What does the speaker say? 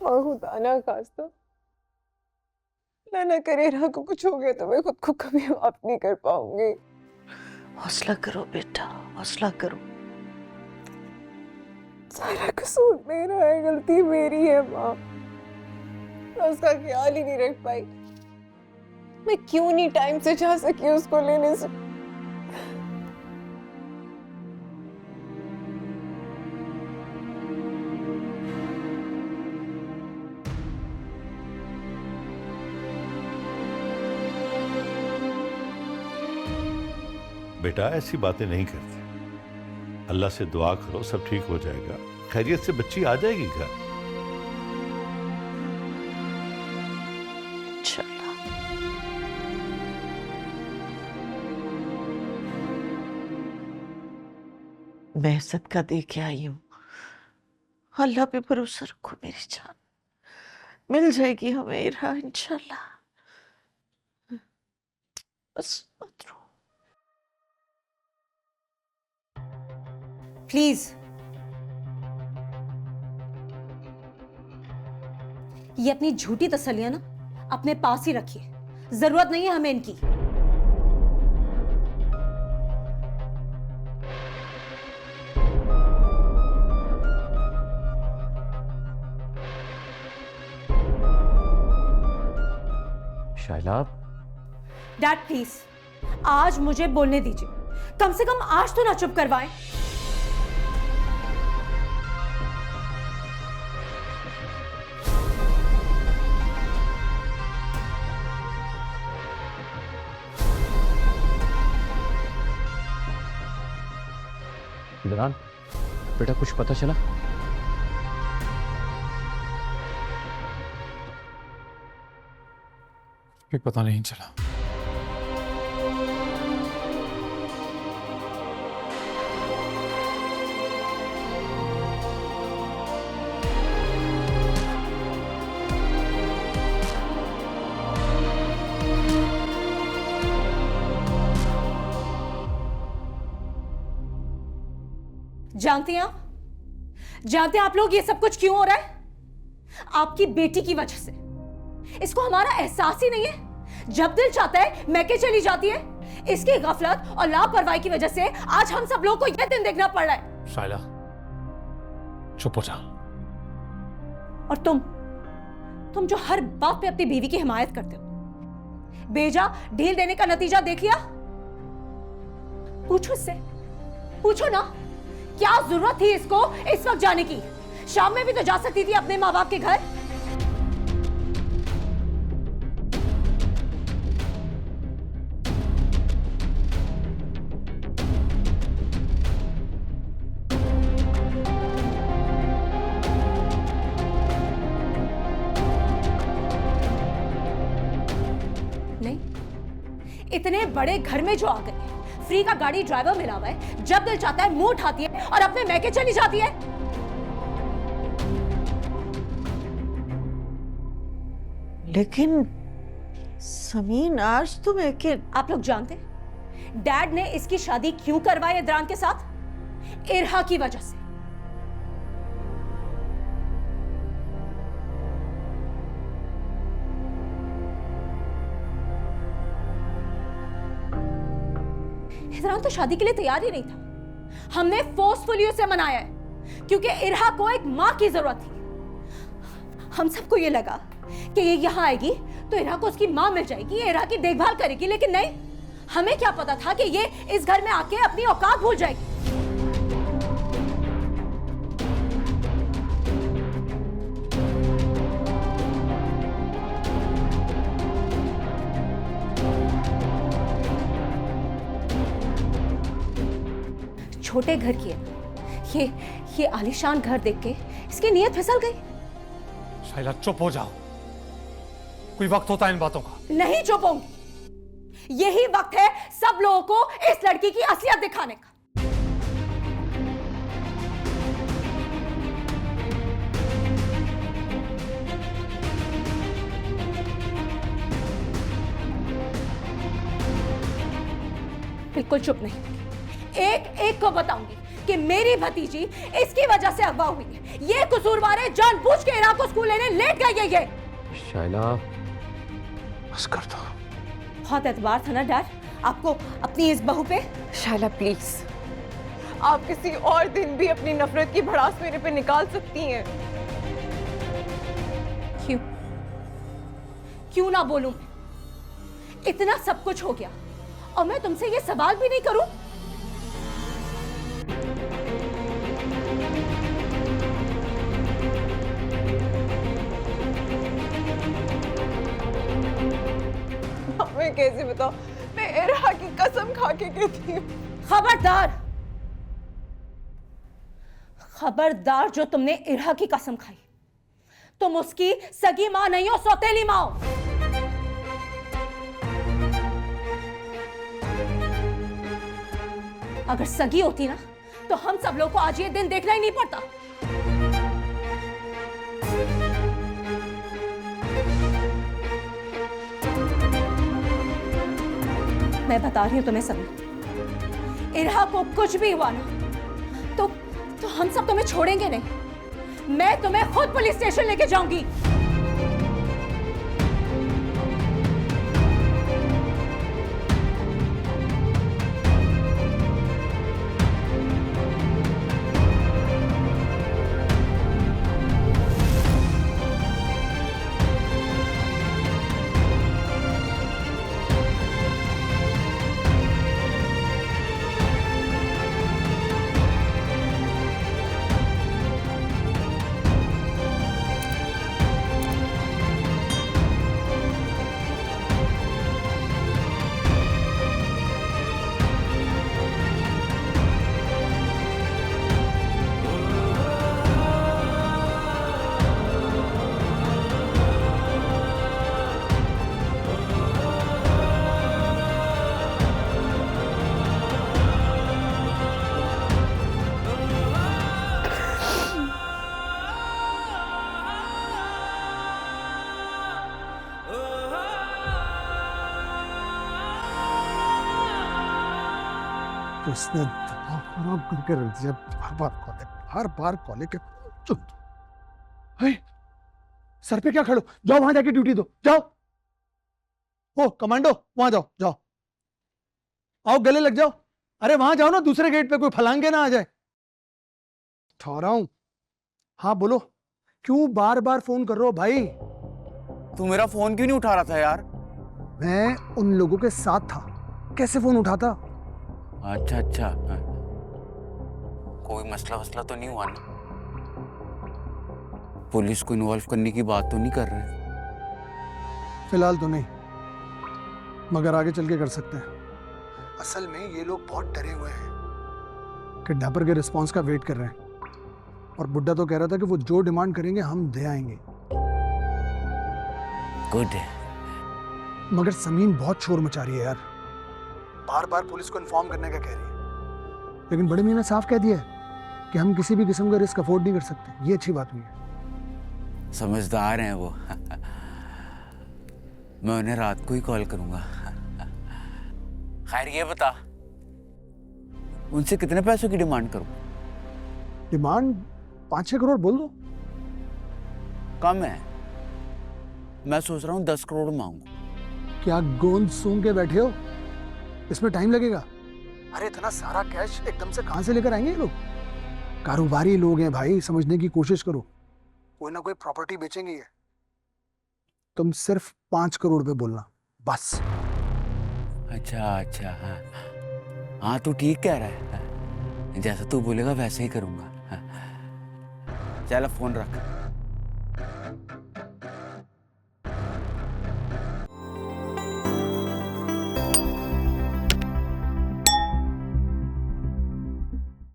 और खुदा ना खास्ता ना करे राह को कुछ हो गया तो मैं खुद को कभी माफ नहीं कर पाऊंगी। हौसला करो बेटा, हौसला करो। सारा कसूर मेरा है, गलती मेरी है माँ। मैं उसका ख्याल ही नहीं रख पाई। मैं क्यों नहीं टाइम से जा सकी उसको लेने से। बेटा ऐसी बातें नहीं करते। अल्लाह से दुआ करो, सब ठीक हो जाएगा। खैरियत से बच्ची आ जाएगी घर। इंशाल्लाह। मैं सदका दे के आई हूँ। अल्लाह पे भरोसा रखो मेरी जान, मिल जाएगी हमें इरहा इंशाल्लाह। बस मत रो। प्लीज ये अपनी झूठी तसल्लियां ना अपने पास ही रखिए, जरूरत नहीं है हमें इनकी। शाइला, डैड प्लीज आज मुझे बोलने दीजिए, कम से कम आज तो ना चुप करवाएं। इमरान बेटा कुछ पता चला? पता नहीं चला। जानते हैं आप लोग ये सब कुछ क्यों हो रहा है? आपकी बेटी की वजह से। इसको हमारा एहसास ही नहीं है। जब दिल चाहता है मैके चली जाती है। इसकी गफलत और लापरवाही की वजह से आज हम सब लोगों को यह दिन देखना पड़ रहा है। शाइला चुप हो जा। और तुम जो हर बात पे अपनी बीवी की हिमायत करते हो, बेजा ढील देने का नतीजा देख लिया? पूछो इससे, पूछो ना, क्या जरूरत थी इसको इस वक्त जाने की? शाम में भी तो जा सकती थी अपने माँ बाप के घर। नहीं, इतने बड़े घर में जो आ गए, फ्री का गाड़ी ड्राइवर मिला हुआ है, जब दिल चाहता है मुंह उठाती है और अपने मैके चली जाती है। लेकिन समीन आज तो मैके। आप लोग जानते हैं डैड ने इसकी शादी क्यों करवाई इदरान के साथ? इरहा की वजह से। इदरान तो शादी के लिए तैयार ही नहीं था। हमने फोर्सफुली उसे मनाया है क्योंकि इरहा को एक मां की जरूरत थी। हम सबको ये लगा कि ये यहां आएगी तो इरहा को उसकी मां मिल जाएगी, ये इरहा की देखभाल करेगी, लेकिन नहीं, हमें क्या पता था कि ये इस घर में आके अपनी औकात भूल जाएगी। छोटे घर की है, ये आलीशान घर देख के इसकी नीयत फिसल गई। शाइला चुप हो जाओ, कोई वक्त होता है इन बातों का। नहीं चुप होंगी। यही वक्त है सब लोगों को इस लड़की की असलियत दिखाने का। बिल्कुल चुप नहीं, एक एक को बताऊंगी कि मेरी भतीजी इसकी वजह से अगवा हुई है। ये कसूरवार है, जानबूझ के इरा को स्कूल लेने लेट गई है ये। शाइला बस कर दो। बहुत एतबार था ना डैड आपको अपनी इस बहू पे। शाइला प्लीज, आप किसी और दिन भी अपनी नफरत की भड़ास मेरे पे निकाल सकती हैं। क्यों क्यों ना बोलूं मैं? इतना सब कुछ हो गया और मैं तुमसे ये सवाल भी नहीं करूं? मैं कैसे बताऊं? मैं इरा की कसम खा के कहती हूँ। खबरदार, खबरदार, जो तुमने इरा की कसम खाई, तुम उसकी सगी मां नहीं हो, सौतेली मां हो। अगर सगी होती ना तो हम सब लोग को आज ये दिन देखना ही नहीं पड़ता। मैं बता रही हूं तुम्हें सभी, इरहा को कुछ भी हुआ ना तो हम सब तुम्हें छोड़ेंगे नहीं। मैं तुम्हें खुद पुलिस स्टेशन लेके जाऊंगी। उसने दिमाग खराब करके रख दिया। बार बार कॉले के सर पे क्या खड़ो, जाओ वहां जाके ड्यूटी दो, जाओ। ओ कमांडो, वहां जाओ, जाओ, आओ गले लग जाओ। अरे वहां जाओ ना, दूसरे गेट पे कोई फलांगे ना आ जाए। ठहरा हूं। हाँ बोलो, क्यों बार बार फोन कर रहे हो भाई? तू मेरा फोन क्यों नहीं उठा रहा था यार? मैं उन लोगों के साथ था, कैसे फोन उठाता? अच्छा अच्छा, कोई मसला वसला तो नहीं हुआ ना? पुलिस को इन्वॉल्व करने की बात तो नहीं कर रहे? फिलहाल तो नहीं, मगर आगे चल के कर सकते हैं। असल में ये लोग बहुत डरे हुए हैं, किडनैपर के रिस्पांस का वेट कर रहे हैं। और बुड्ढा तो कह रहा था कि वो जो डिमांड करेंगे हम दे आएंगे। गुड है। मगर समीन बहुत शोर मचा रही है यार, बार बार पुलिस को इन्फॉर्म करने का कह रही है। लेकिन बड़े मियां ने साफ कह दिया है कि हम किसी भी किस्म का रिस्क अफोर्ड नहीं कर सकते। ये अच्छी बात हुई है। समझदार हैं वो। मैं उन्हें रात को ही कॉल करूंगा। खैर ये बता, उनसे कितने पैसों की डिमांड करूं? डिमांड 5-6 करोड़ बोल दो। कम है, मैं सोच रहा हूँ 10 करोड़ मांगू। क्या गोंद सूंघ के बैठे हो? इसमें टाइम लगेगा। अरे इतना सारा कैश एकदम से कहां से लेकर आएंगे ये लोग? कारोबारी लोग हैं भाई, समझने की कोशिश करो। कोई ना कोई प्रॉपर्टी बेचेंगे ये। तुम सिर्फ 5 करोड़ पे बोलना बस। अच्छा अच्छा, हाँ हाँ, तू ठीक कह रहा है। जैसा तू बोलेगा वैसे ही करूंगा। चल फोन रख।